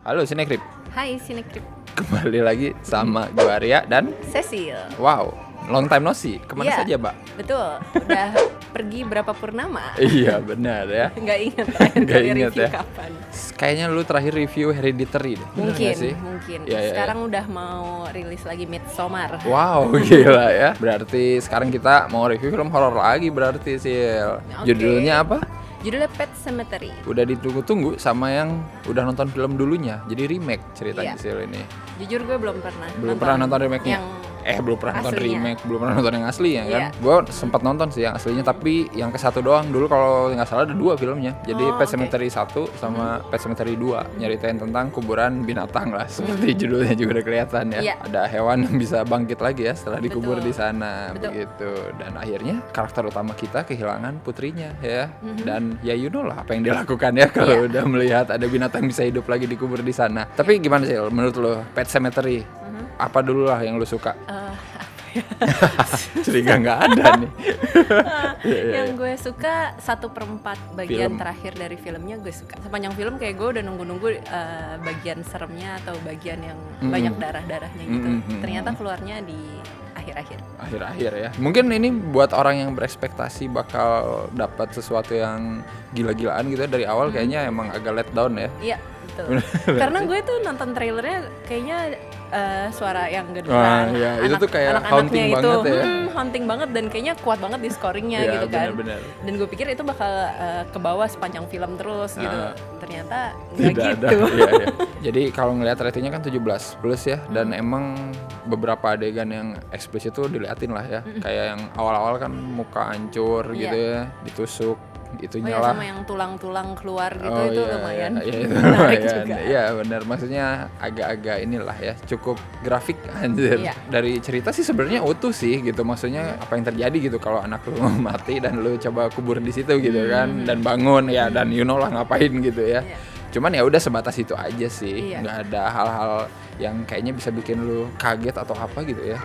Halo Sinekrip, Hai Sinekrip, kembali lagi sama gue Arya dan Cecil. wow, long time no see. Kemana Iya, saja, Mbak? betul. Udah pergi berapa purnama? Iya benar ya. Nggak ingat terakhir Nggak kali ingat review ya. kapan. Kayaknya lu terakhir review Hereditary deh. Bener Mungkin, nggak sih? mungkin. Ya, ya, Sekarang udah mau rilis lagi Midsommar. Wow, gila ya. Berarti sekarang kita mau review film horor lagi berarti Sil. Oke. Judulnya apa? Judulnya Pet Sematary. Udah ditunggu-tunggu sama yang udah nonton film dulunya. Jadi remake ceritanya Iya. Sil ini. Jujur gue belum pernah. Belum pernah nonton remake-nya? Yang Belum pernah nonton aslinya. remake, belum pernah nonton yang aslinya kan. Iya. Gue sempat nonton sih yang aslinya, tapi yang ke satu doang. Dulu kalau nggak salah ada 2 filmnya. Jadi Oh, Pet oke. Sematary 1 sama Pet Sematary 2 nyeritain tentang kuburan binatang lah. Seperti judulnya juga udah kelihatan ya. Iya. Ada hewan yang bisa bangkit lagi ya setelah dikubur Betul. di sana. Betul. Begitu. Dan akhirnya karakter utama kita kehilangan putrinya ya. Dan ya you know lah apa yang dia lakukan ya kalau Iya. udah melihat ada binatang bisa hidup lagi dikubur di sana. Tapi gimana sih menurut lo Pet Sematary? Apa dulu lah yang lo suka? Curiga nggak ada nih. Yang gue suka 1/4 bagian Film. terakhir dari filmnya gue suka. Sepanjang film kayak gue udah nunggu-nunggu bagian seremnya atau bagian yang banyak darah-darahnya gitu. Ternyata keluarnya di akhir-akhir. Akhir-akhir ya. Mungkin ini buat orang yang berekspektasi bakal dapat sesuatu yang gila-gilaan gitu ya dari awal, kayaknya emang agak let down ya. Iya, betul. Karena gue tuh nonton trailernya kayaknya suara yang Wah, gedetan. iya, itu tuh kayak haunting banget ya. Haunting banget dan kayaknya kuat banget di scoringnya Iya, gitu kan. benar-benar. Dan gue pikir itu bakal ke bawah sepanjang film terus gitu. Ternyata nggak Tidak ada. gitu. Iya, iya. Jadi kalau ngelihat ratingnya kan 17 plus ya, dan emang beberapa adegan yang eksplisit tuh diliatin lah ya. Kayak yang awal-awal kan muka hancur gitu ya, ditusuk Oh itunya ya, lah. sama yang tulang-tulang keluar gitu Oh, itu iya, lumayan iya, itu menarik lumayan. juga. Iya benar, maksudnya agak-agak inilah ya, cukup grafik anjir. Iya. Dari cerita sih sebenarnya utuh sih gitu, maksudnya apa yang terjadi gitu kalau anak lu mati dan lu coba kubur di situ gitu kan, dan bangun ya, dan you know lah ngapain gitu ya. Iya. Cuman ya udah sebatas itu aja sih, Iya. nggak ada hal-hal yang kayaknya bisa bikin lu kaget atau apa gitu ya.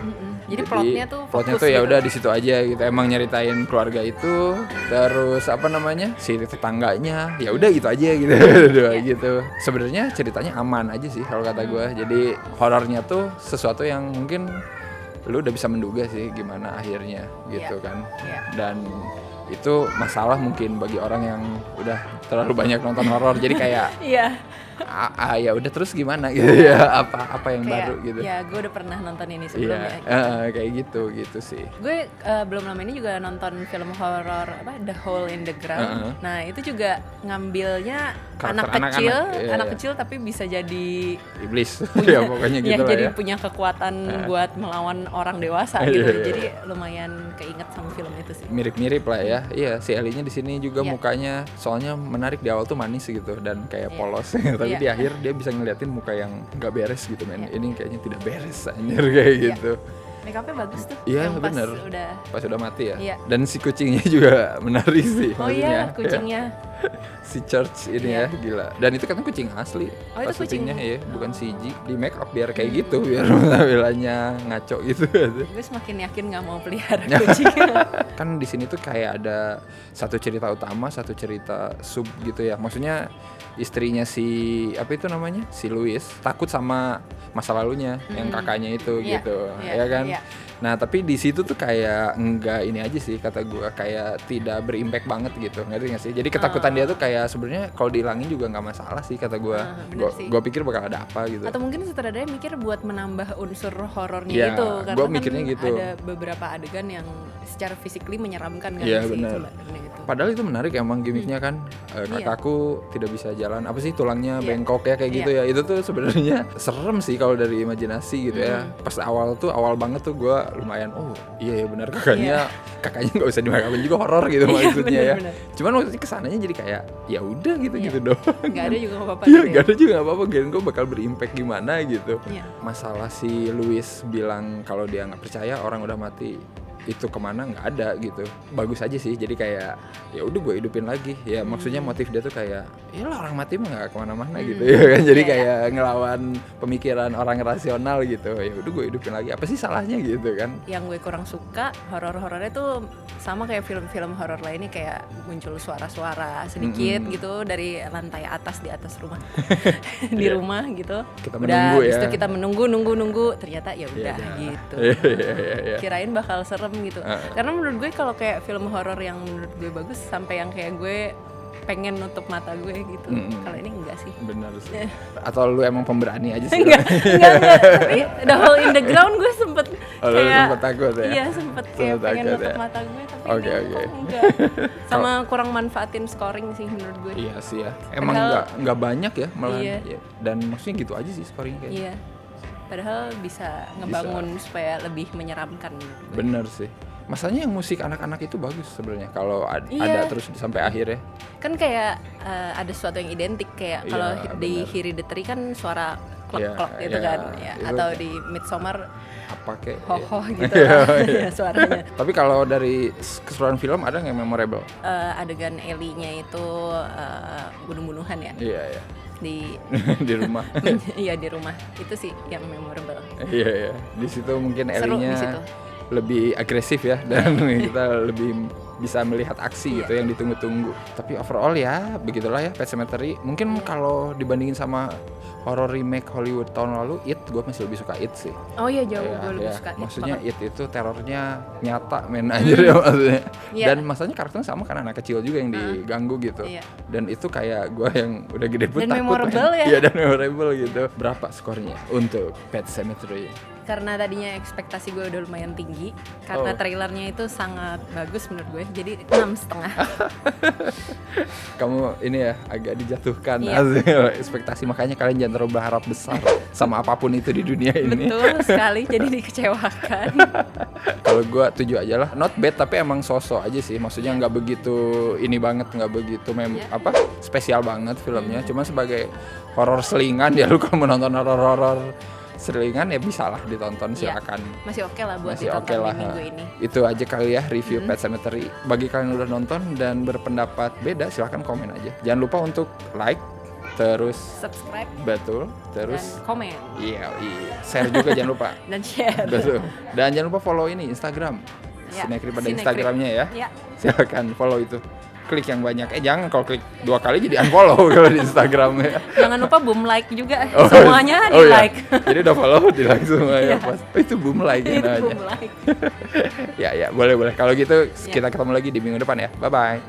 Jadi plotnya tuh fokus ya gitu. udah di situ aja gitu, emang nyeritain keluarga itu, terus apa namanya si tetangganya, ya udah gitu aja gitu. Gitu. Sebenarnya ceritanya aman aja sih kalau kata gue. Jadi horornya tuh sesuatu yang mungkin lu udah bisa menduga sih gimana akhirnya gitu Iya. kan. Iya. Dan itu masalah mungkin bagi orang yang udah terlalu banyak nonton horor, jadi kayak Iya. ya udah terus gimana gitu ya, apa yang Kayak, baru gitu. ya gue udah pernah nonton ini Iya, sebelumnya. kayak gitu sih. Gue belum lama ini juga nonton film horor apa The Hole in the Ground. Nah itu juga ngambilnya Karakter anak kecil, anak-anak, iya, anak iya. kecil tapi bisa jadi Iblis ya pokoknya gitu ya, lah jadi ya. punya kekuatan buat melawan orang dewasa Iya, gitu. iya. Jadi lumayan keinget sama film itu sih. Mirip-mirip lah ya. Iya, si Ellie-nya di sini juga Iya. mukanya soalnya menarik, di awal tuh manis gitu dan kayak Iya. polos. Tapi Iya. di akhir dia bisa ngeliatin muka yang nggak beres gitu men. Iya. Ini kayaknya tidak beres anjir kayak Iya. gitu. Make upnya bagus tuh. Iya, yang pas bener. udah. Pas udah mati ya. Iya. Dan si kucingnya juga menarik sih Oh maksudnya. iya kucingnya. Si Church ini Iya. ya, gila. Dan itu kan kucing asli. Oh, itu Pas syutingnya kucing. ya, bukan CG. Di make up biar kayak gitu, biar penampilannya ngaco gitu. Gue semakin yakin nggak mau pelihara kucing. Kan di sini tuh kayak ada satu cerita utama, satu cerita sub gitu ya. Maksudnya istrinya si apa itu namanya? Si Louis takut sama masa lalunya yang kakaknya itu Iya, gitu. iya, Ya kan? iya. Nah, tapi di situ tuh kayak enggak ini aja sih kata gua, kayak tidak berimpact banget gitu. Ngerti nggak sih? Jadi ketakutan dia tuh kayak sebenarnya kalau dihilangin juga nggak masalah sih kata gua. Bener sih. Gua pikir bakal ada apa gitu. Atau mungkin sutradara mikir buat menambah unsur horornya Iya, itu karena gua kan mikirnya gitu. ada beberapa adegan yang secara physically menyeramkan kan Iya, sih benar. sebenarnya itu. Padahal itu menarik emang gimmicknya kan. Kakakku tidak bisa jalan, apa sih tulangnya Iya. bengkok ya kayak gitu ya. Itu tuh sebenarnya serem sih kalau dari imajinasi gitu ya. Pas awal banget tuh gue lumayan, oh iya ya benar kakaknya nggak usah dimakan juga horor gitu Iya, maksudnya ya. benar-benar. Cuman waktu kesananya jadi kayak ya udah gitu doang. Nggak ada juga nggak apa-apa Iya, gitu gak ya. ada juga gak apa-apa, kirain gue bakal berimpact gimana gitu. Iya. Masalah si Louis bilang kalau dia nggak percaya orang udah mati, itu kemana nggak ada gitu. Bagus aja sih, jadi kayak ya udah gue hidupin lagi ya. Maksudnya motif dia tuh kayak ya lah orang mati mah nggak kemana-mana gitu ya kan, jadi kayak ngelawan pemikiran orang rasional gitu. Ya udah gue hidupin lagi, apa sih salahnya gitu kan. Yang gue kurang suka horor-horornya tuh sama kayak film-film horor lainnya, kayak muncul suara-suara sedikit gitu dari lantai atas di atas rumah di rumah gitu. Kita udah menunggu habis ya. itu kita menunggu ternyata ya udah gitu. Kirain bakal serem gitu. Karena menurut gue kalau kayak film horor yang menurut gue bagus sampai yang kayak gue pengen nutup mata gue gitu. Kalau ini enggak sih. Bener sih. Atau lu emang pemberani aja sih? enggak. Tapi The Hole in the Ground gue sempet kayak sempet takut ya? Iya sempet kayak pengen takut nutup ya? mata gue, tapi Oke. kok enggak. Sama kurang manfaatin scoring sih menurut gue. Iya sih ya. Emang nggak banyak ya malah. Iya. Ya. Dan maksudnya gitu aja sih scoringnya kayaknya. Iya. Padahal bisa ngebangun supaya lebih menyeramkan. Bener sih. Masanya yang musik anak-anak itu bagus sebenarnya kalau ada terus sampai akhirnya. Kan kayak ada sesuatu yang identik, kayak kalau di Hereditary kan suara klek-klek gitu kan ya. Atau di Midsommar apa kayak ho gitu lah suaranya. Tapi kalau dari keseluruhan film ada nggak yang memorable? Adegan Ellie-nya itu bunuh-bunuhan ya. Iya. Di rumah. Iya di rumah. Itu sih yang memorable. Iya. Di situ mungkin Seru Ellie-nya di situ. lebih agresif ya, dan kita lebih bisa melihat aksi gitu yang ditunggu-tunggu. Tapi overall ya begitulah ya Pet Sematary. Mungkin kalau dibandingin sama horror remake Hollywood tahun lalu, It, gue masih lebih suka It sih. Oh iya jauh, gue lebih suka It. Maksudnya It itu terornya nyata men anjir ya maksudnya. Dan masanya karakternya sama kan, anak kecil juga yang diganggu gitu. Dan itu kayak gue yang udah gede pun dan takut. memorable ya. Iya, dan memorable gitu. Berapa skornya untuk Pet Sematary? Karena tadinya ekspektasi gue udah lumayan tinggi, karena trailernya itu sangat bagus menurut gue, jadi 6,5. Kamu ini ya agak dijatuhkan hasil ekspektasi, makanya kalian jangan terlalu berharap besar sama apapun itu di dunia ini. Betul sekali, jadi dikecewakan. Kalau gue 7 aja lah, not bad tapi emang sosok aja sih, maksudnya nggak begitu ini banget, nggak begitu spesial banget filmnya, cuma sebagai horor selingan ya, lu kalau menonton horor selingan ya bisa lah ditonton, silakan. Masih oke lah buat ditonton di minggu ini. Itu aja kali ya review Pet Sematary. Bagi kalian yang udah nonton dan berpendapat beda, silakan komen aja. Jangan lupa untuk like, terus subscribe, betul, terus dan komen. Iya, share juga jangan lupa. Dan share. Betul. Dan jangan lupa follow ini Instagram. Sinekrip pada Instagramnya ya. Silakan follow itu. Klik yang banyak. Jangan kalau klik 2 kali jadi unfollow kalau di Instagram ya. Jangan lupa boom like juga. Semuanya di like. Jadi udah follow, di like semuanya. Itu boom like itu namanya. boom like. Ya, boleh. Kalau gitu kita ketemu lagi di minggu depan ya. Bye. Bye.